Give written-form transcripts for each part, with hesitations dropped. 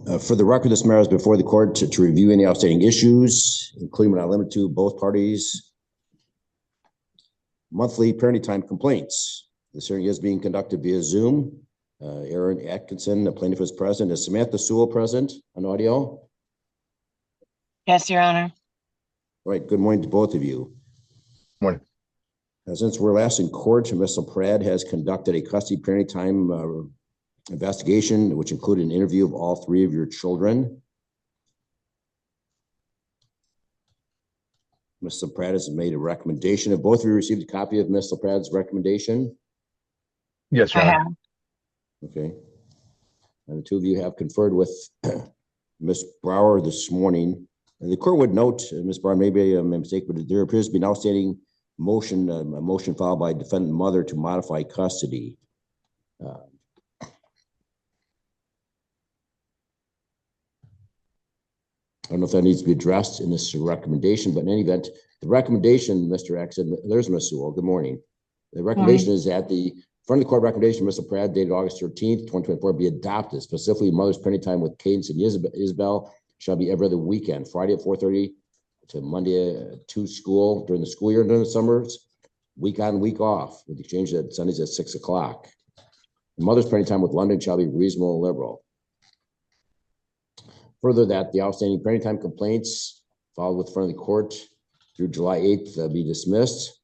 For the record, this matter is before the court to review any outstanding issues, including but not limited to both parties' monthly parenting time complaints. This hearing is being conducted via Zoom. Aaron Atkinson, the plaintiff, is present. Is Samantha Sewell present on audio? Yes, Your Honor. All right. Good morning to both of you. Morning. Since we're last in court, Ms. Pratt has conducted a custody parenting time investigation, which included an interview of all three of your children. Ms. Pratt has made a recommendation. Have both of you received a copy of Ms. Pratt's recommendation? Yes, Your Honor. I have. Okay. And the two of you have conferred with Ms. Brower this morning. And the court would note, Ms. Brower, maybe a mistake, but there appears to be an outstanding motion, a motion filed by defendant mother to modify custody. I don't know if that needs to be addressed in this recommendation, but in any event, the recommendation, Mr. X, there's Ms. Sewell. Good morning. The recommendation is that the front of the court recommendation, Mr. Pratt, dated August 13th, 2024, be adopted. Specifically, mother's parenting time with Cadence and Isabel shall be every other weekend, Friday at 4:30 to Monday to school during the school year and during the summers, week on, week off, with the exchange at Sundays at 6 o'clock. Mother's parenting time with London shall be reasonable and liberal. Further, that the outstanding parenting time complaints filed with front of the court through July 8th be dismissed.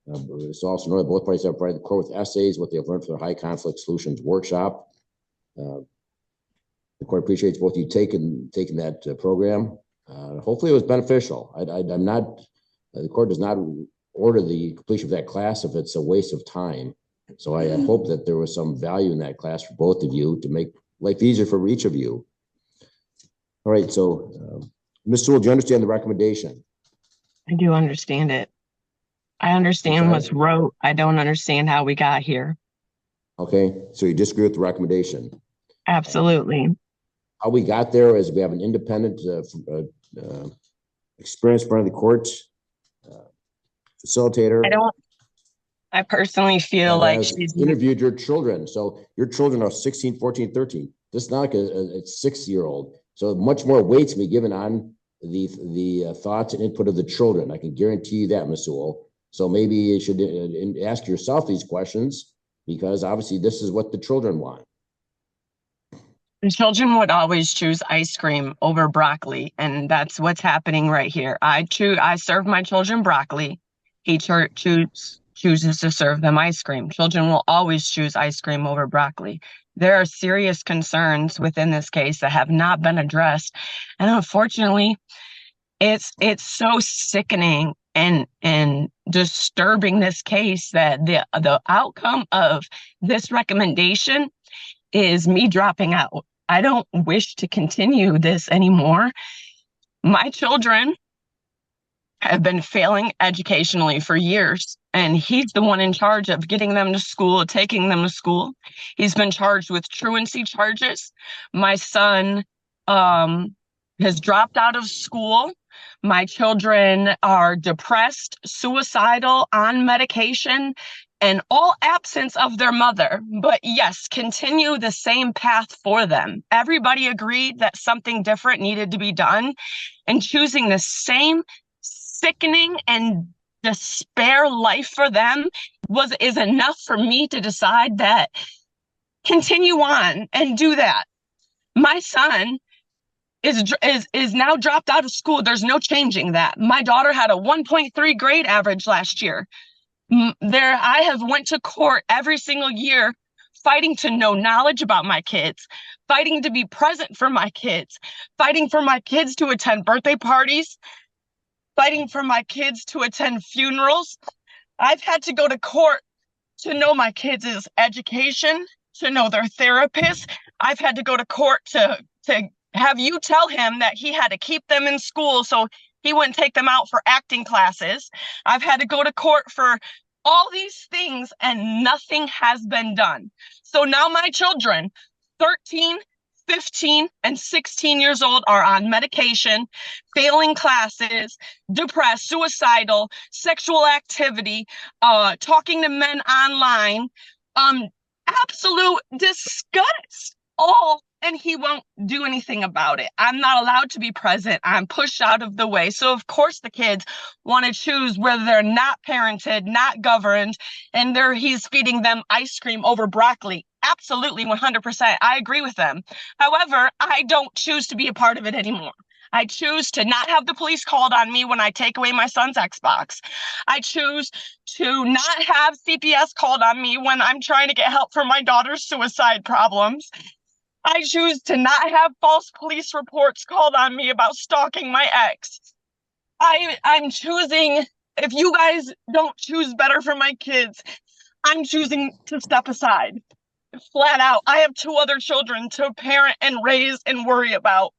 It's also known that both parties have provided the court with essays, what they have learned from their high conflict solutions workshop. The court appreciates both of you taking that program. Hopefully it was beneficial. I'm not, the court does not order the completion of that class if it's a waste of time. So I hope that there was some value in that class for both of you to make life easier for each of you. All right, so Ms. Sewell, do you understand the recommendation? I do understand it. I understand what's wrote. I don't understand how we got here. Okay, so you disagree with the recommendation? Absolutely. How we got there is we have an independent, experienced front of the court facilitator. I personally feel like she's interviewed your children. So your children are 16, 14, 13. This is not like a 6-year-old. So much more weight to be given on the thoughts and input of the children. I can guarantee you that, Ms. Sewell. So maybe you should ask yourself these questions, because obviously this is what the children want. The children would always choose ice cream over broccoli, and that's what's happening right here. I serve my children broccoli. He chooses to serve them ice cream. Children will always choose ice cream over broccoli. There are serious concerns within this case that have not been addressed. And unfortunately, it's so sickening and disturbing, this case, that the outcome of this recommendation is me dropping out. I don't wish to continue this anymore. My children have been failing educationally for years, and he's the one in charge of getting them to school, taking them to school. He's been charged with truancy charges. My son has dropped out of school. My children are depressed, suicidal, on medication, and all absence of their mother. But yes, continue the same path for them. Everybody agreed that something different needed to be done, and choosing the same sickening and despair life for them is enough for me to decide that continue on and do that. My son is now dropped out of school. There's no changing that. My daughter had a 1.3 grade average last year. I have went to court every single year fighting to know knowledge about my kids, fighting to be present for my kids, fighting for my kids to attend birthday parties, fighting for my kids to attend funerals. I've had to go to court to know my kids' education, to know their therapist. I've had to go to court to have you tell him that he had to keep them in school so he wouldn't take them out for acting classes. I've had to go to court for all these things, and nothing has been done. So now my children, 13, 15, and 16 years old, are on medication, failing classes, depressed, suicidal, sexual activity, talking to men online, absolute disgust, all and he won't do anything about it. I'm not allowed to be present. I'm pushed out of the way. So of course the kids want to choose whether they're not parented, not governed, and he's feeding them ice cream over broccoli. Absolutely, 100%. I agree with them. However, I don't choose to be a part of it anymore. I choose to not have the police called on me when I take away my son's Xbox. I choose to not have CPS called on me when I'm trying to get help for my daughter's suicide problems. I choose to not have false police reports called on me about stalking my ex. I'm choosing, if you guys don't choose better for my kids, I'm choosing to step aside. Flat out. I have 2 other children to parent and raise and worry about.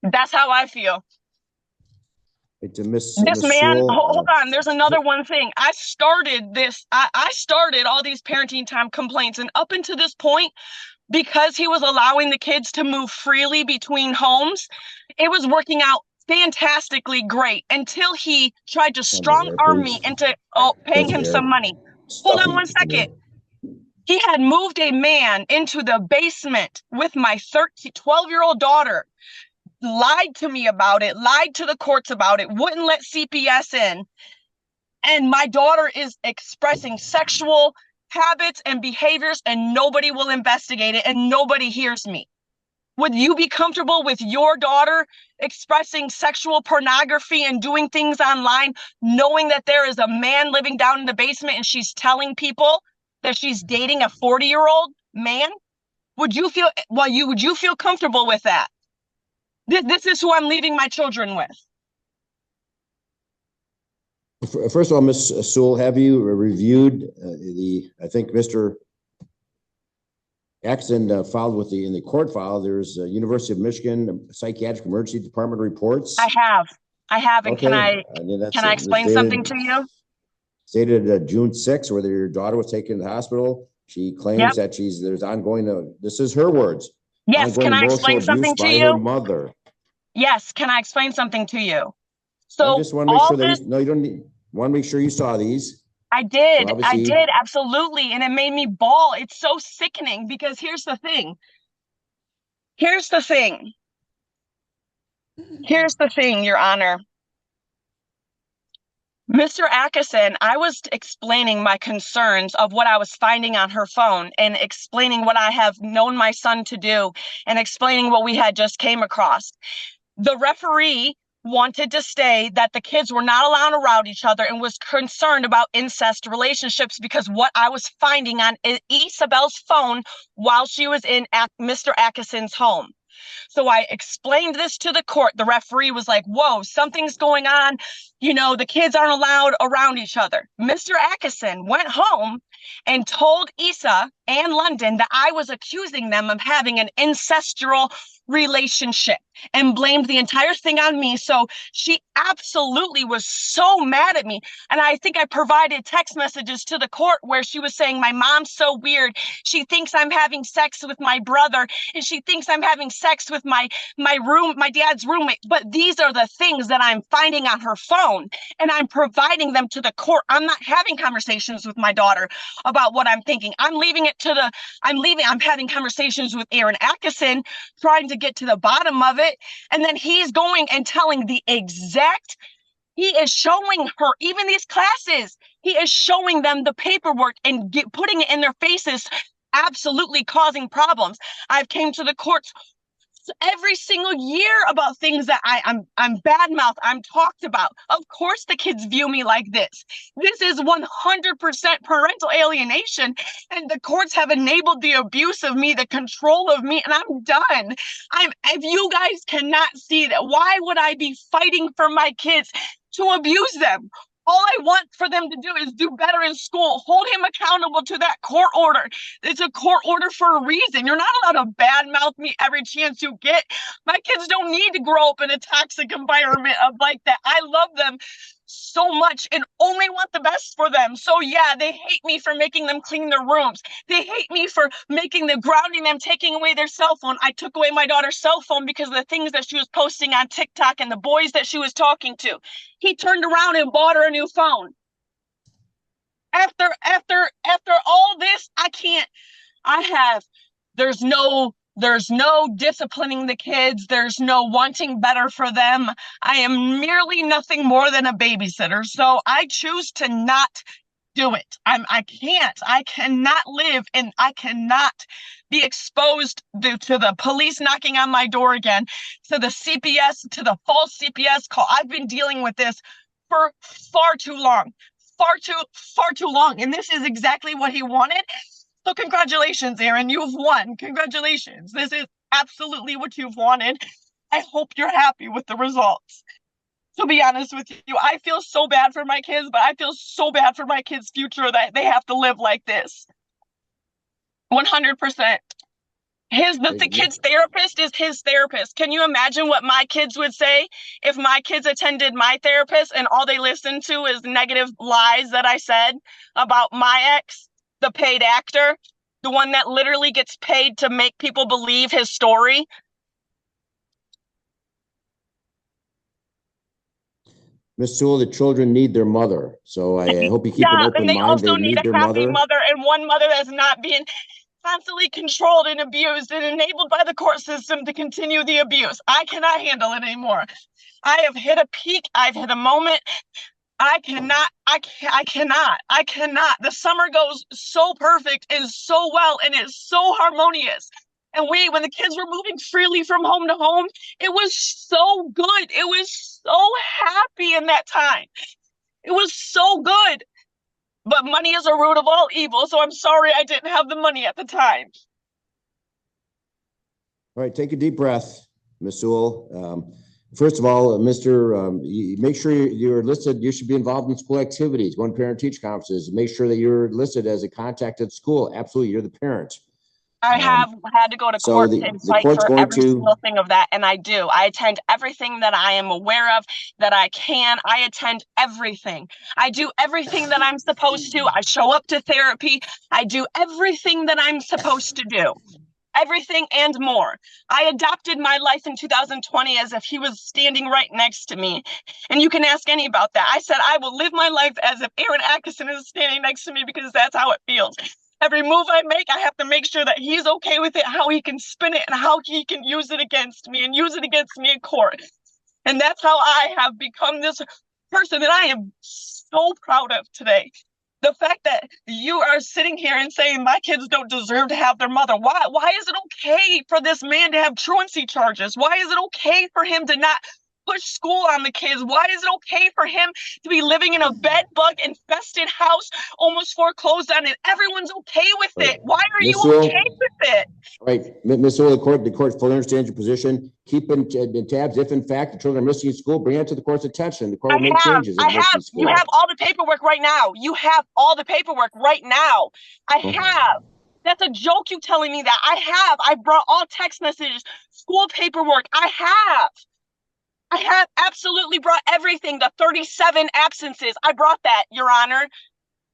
That's how I feel. To Miss This man, Sewell, hold on. There's another one thing. I started all these parenting time complaints, and up until this point, because he was allowing the kids to move freely between homes, it was working out fantastically great until he tried to strong arm me into paying him some money. Hold on one second. He had moved a man into the basement with my 12-year-old daughter, lied to me about it, lied to the courts about it, wouldn't let CPS in. And my daughter is expressing sexual habits and behaviors, and nobody will investigate it, and nobody hears me. Would you be comfortable with your daughter expressing sexual pornography and doing things online, knowing that there is a man living down in the basement and she's telling people that she's dating a 40-year-old man? Would you feel comfortable with that? This is who I'm leaving my children with. First of all, Ms. Sewell, have you reviewed I think Mr. Axon filed in the court file, there's University of Michigan Psychiatric Emergency Department reports. I have. And Okay. Can I explain something to you? Stated June 6th, whether your daughter was taken to the hospital. She claims that there's ongoing, this is her words. Yes, can I explain something to you? Her mother. Yes, can I explain something to you? So I just want to make sure that you don't need, want to make sure you saw these. I did. So I did, absolutely. And it made me bawl. It's so sickening because here's the thing. Here's the thing, Your Honor. Mr. Atkinson, I was explaining my concerns of what I was finding on her phone and explaining what I have known my son to do and explaining what we had just came across. The referee wanted to say that the kids were not allowed around each other and was concerned about incest relationships because what I was finding on Isabel's phone while she was in Mr. Atkinson's home. So I explained this to the court. The referee was like, whoa, something's going on. You know, the kids aren't allowed around each other. Mr. Atkinson went home and told Isa and London that I was accusing them of having an incestual relationship and blamed the entire thing on me. So she absolutely was so mad at me. And I think I provided text messages to the court where she was saying, my mom's so weird. She thinks I'm having sex with my brother and she thinks I'm having sex with my dad's roommate. But these are the things that I'm finding on her phone and I'm providing them to the court. I'm not having conversations with my daughter about what I'm thinking. I'm having conversations with Aaron Atkinson, trying to get to the bottom of it. And then he's going and telling he is showing her, even these classes, he is showing them the paperwork and putting it in their faces, absolutely causing problems. I've came to the courts every single year about things that I'm badmouth, I'm talked about. Of course the kids view me like this. This is 100% parental alienation, and the courts have enabled the abuse of me, the control of me, and I'm done. If you guys cannot see that, why would I be fighting for my kids to abuse them? All I want for them to do is do better in school. Hold him accountable to that court order. It's a court order for a reason. You're not allowed to badmouth me every chance you get. My kids don't need to grow up in a toxic environment like that. I love them so much and only want the best for them. So yeah, they hate me for making them clean their rooms. They hate me for grounding them, taking away their cell phone. I took away my daughter's cell phone because of the things that she was posting on TikTok and the boys that she was talking to. He turned around and bought her a new phone. After all this, I have There's no disciplining the kids. There's no wanting better for them. I am merely nothing more than a babysitter. So I choose to not do it. I cannot live, and I cannot be exposed to the police knocking on my door again, to the CPS, to the false CPS call. I've been dealing with this for far too long, far too long. And this is exactly what he wanted. So congratulations, Aaron, you've won. Congratulations. This is absolutely what you've wanted. I hope you're happy with the results. To be honest with you, I feel so bad for my kids, but I feel so bad for my kids' future that they have to live like this. 100%. The kid's therapist is his therapist. Can you imagine what my kids would say if my kids attended my therapist and all they listened to is negative lies that I said about my ex, the paid actor, the one that literally gets paid to make people believe his story? Ms. Sewell, the children need their mother. So I hope you keep an open and they mind. also They need need a their happy mother. mother, and one mother that's not being constantly controlled and abused and enabled by the court system to continue the abuse. I cannot handle it anymore. I have hit a peak. I've hit a moment. I cannot. The summer goes so perfect and so well, and it's so harmonious. And when the kids were moving freely from home to home, it was so good. It was so happy in that time. It was so good. But money is a root of all evil, so I'm sorry I didn't have the money at the time. All right, take a deep breath, Ms. Sewell. First of all, make sure you're listed. You should be involved in school activities, go to parent-teacher conferences. Make sure that you're listed as a contact at school. Absolutely, you're the parent. I have had to go to court and fight for every single thing of that, and I do. I attend everything that I am aware of, that I can. I attend everything. I do everything that I'm supposed to. I show up to therapy. I do everything that I'm supposed to do. Everything and more. I adopted my life in 2020 as if he was standing right next to me. And you can ask any about that. I said, I will live my life as if Aaron Atkinson is standing next to me because that's how it feels. Every move I make, I have to make sure that he's okay with it, how he can spin it, and how he can use it against me and use it against me in court. And that's how I have become this person that I am so proud of today. The fact that you are sitting here and saying my kids don't deserve to have their mother. Why is it okay for this man to have truancy charges? Why is it okay for him to not push school on the kids? Why is it okay for him to be living in a bed bug infested house, almost foreclosed on, and everyone's okay with it? Why are you okay with it? Right, Ms. Sewell, the court fully understands your position. Keep in tabs. If in fact the children are missing school, bring it to the court's attention. The court will make changes. You have all the paperwork right now. You have all the paperwork right now. I have. That's a joke, you telling me that. I brought all text messages, school paperwork. I have absolutely brought everything. The 37 absences. I brought that, Your Honor.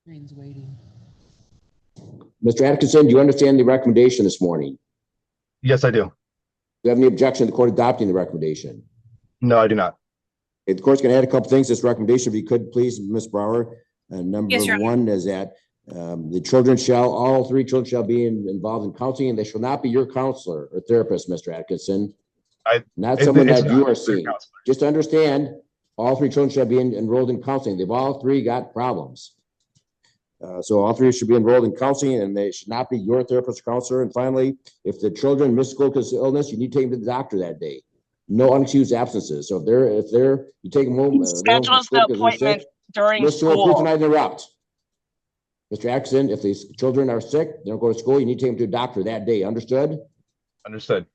Waiting. Mr. Atkinson, do you understand the recommendation this morning? Yes, I do. Do you have any objection to the court adopting the recommendation? No, I do not. The court's going to add a couple things to this recommendation, if you could, please, Ms. Brower. Number one is that all three children shall be involved in counseling, and they shall not be your counselor or therapist, Mr. Atkinson. Not someone that you are seeing. Just understand, all three children shall be enrolled in counseling. They've all three got problems. So all three should be enrolled in counseling, and they should not be your therapist or counselor. And finally, if the children miss school because of illness, you need to take them to the doctor that day. No unexcused absences. So if you take them home. Schedules the appointment during school. Please do not interrupt. Mr. Atkinson, if these children are sick, they don't go to school, you need to take them to a doctor that day. Understood? Understood.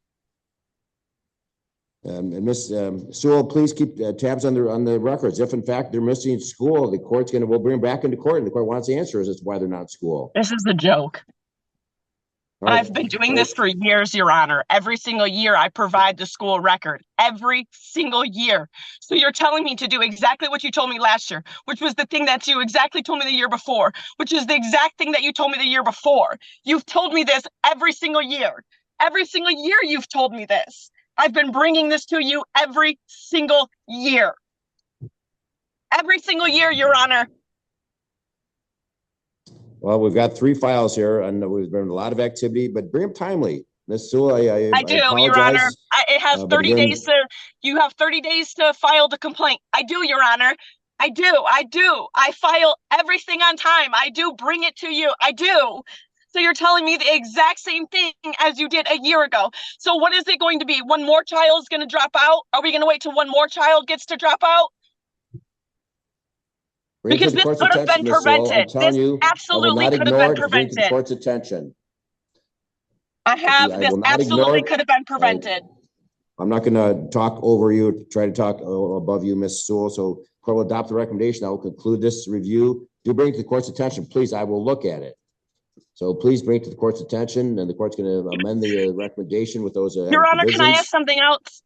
And Ms. Sewell, please keep tabs on the records. If in fact they're missing school, the court's we'll bring them back into court, and the court wants answers as to why they're not in school. This is a joke. Right. I've been doing this for years, Your Honor. Every single year I provide the school record. Every single year. So you're telling me to do exactly what you told me last year, which was the thing that you exactly told me the year before, which is the exact thing that you told me the year before. You've told me this every single year. Every single year you've told me this. I've been bringing this to you every single year. Every single year, Your Honor. Well, we've got 3 files here and there's been a lot of activity, but bring them timely. Ms. Sewell, I do, Your Honor. apologize. It has but 30 again- days you have 30 days to file the complaint. I do, Your Honor. I do. I file everything on time. I do bring it to you. I do. So you're telling me the exact same thing as you did a year ago. So what is it going to be? One more child is going to drop out? Are we going to wait till one more child gets to drop out? Bring it to Because the this court's could have attention, been Ms. Sewell. I'm prevented. telling This you, I will absolutely not could have ignore been it. Bring it to the prevented. court's attention. I have. I This will not ignore absolutely it. could have been prevented. I'm not going to talk over you, try to talk above you, Ms. Sewell. So court will adopt the recommendation. I will conclude this review. Do bring it to the court's attention, please. I will look at it. So please bring it to the court's attention, and the court's going to amend the recommendation with those Your Honor, can I ask something else?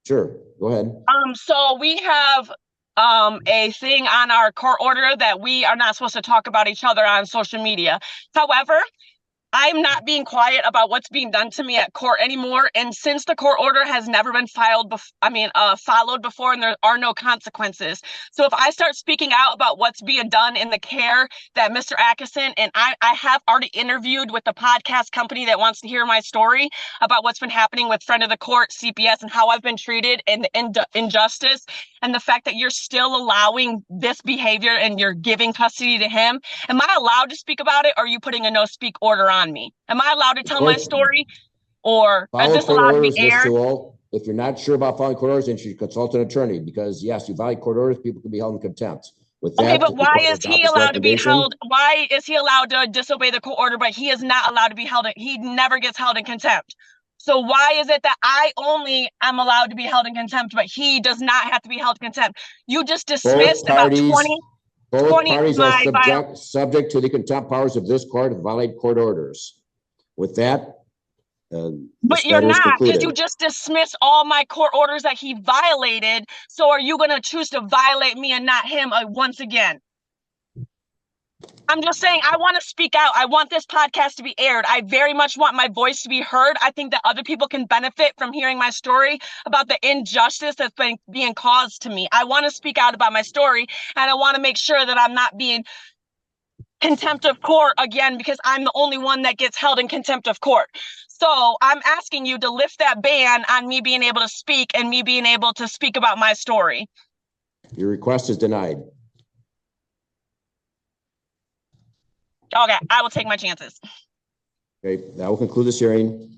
Sure, go ahead. So we have a thing on our court order that we are not supposed to talk about each other on social media. However, I'm not being quiet about what's being done to me at court anymore. And since the court order has never been followed before, and there are no consequences. So if I start speaking out about what's being done in the care that Mr. Atkinson, and I have already interviewed with the podcast company that wants to hear my story about what's been happening with friend of the court, CPS, and how I've been treated and the injustice, and the fact that you're still allowing this behavior and you're giving custody to him. Am I allowed to speak about it, or are you putting a no speak order on me? Am I allowed to tell my story, or is this allowed to be aired? If you're not sure about following court orders, then you should consult an attorney, because yes, you violate court orders, people can be held in contempt. With that, Okay, but why is he allowed to be recommendation. held? Why is he allowed to disobey the court order, but he is not allowed to be held? He never gets held in contempt. So why is it that I only am allowed to be held in contempt, but he does not have to be held in contempt? You just dismissed about 20. Both 20 parties are subject to the contempt powers of this court to violate court orders. With that, but you're not, because you just dismissed all my court orders that he violated. So are you going to choose to violate me and not him once again? I'm just saying, I want to speak out. I want this podcast to be aired. I very much want my voice to be heard. I think that other people can benefit from hearing my story about the injustice that's been being caused to me. I want to speak out about my story, and I want to make sure that I'm not being contempt of court again, because I'm the only one that gets held in contempt of court. So I'm asking you to lift that ban on me being able to speak and me being able to speak about my story. Your request is denied. Okay, I will take my chances. Okay, that will conclude this hearing.